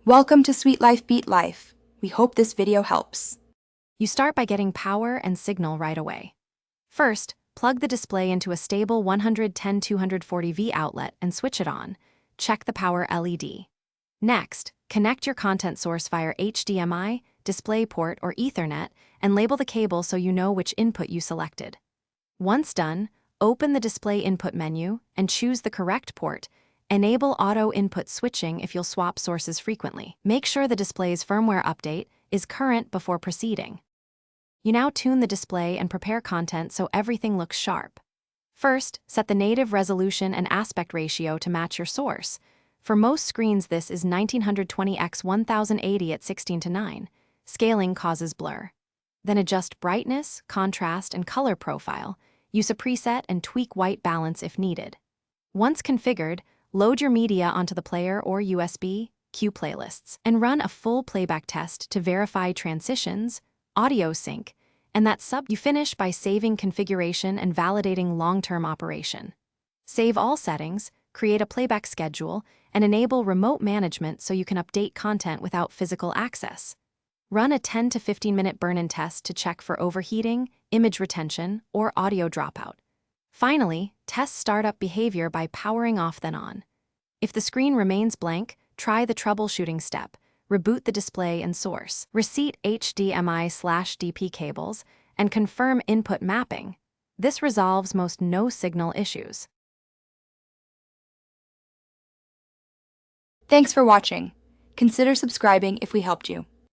Welcome to Sweet Life Beat Life. We hope this video helps. You start by getting power and signal right away. First, plug the display into a stable 110-240V outlet and switch it on. Check the power LED. Next, connect your content source via HDMI, DisplayPort, or Ethernet and label the cable so you know which input you selected. Once done, open the display input menu and choose the correct port. Enable auto input switching if you'll swap sources frequently. Make sure the display's firmware update is current before proceeding. You now tune the display and prepare content so everything looks sharp. First, set the native resolution and aspect ratio to match your source. For most screens, this is 1920x1080 at 16:9. Scaling causes blur. Then adjust brightness, contrast, and color profile. Use a preset and tweak white balance if needed. Once configured, load your media onto the player or USB, cue playlists, and run a full playback test to verify transitions, audio sync, and that you finish by saving configuration and validating long-term operation. Save all settings, create a playback schedule, and enable remote management so you can update content without physical access. Run a 10 to 15-minute burn-in test to check for overheating, image retention, or audio dropout. Finally, test startup behavior by powering off then on. If the screen remains blank, try the troubleshooting step. Reboot the display and source. Reset HDMI/DP cables and confirm input mapping. This resolves most no-signal issues. Thanks for watching. Consider subscribing if we helped you.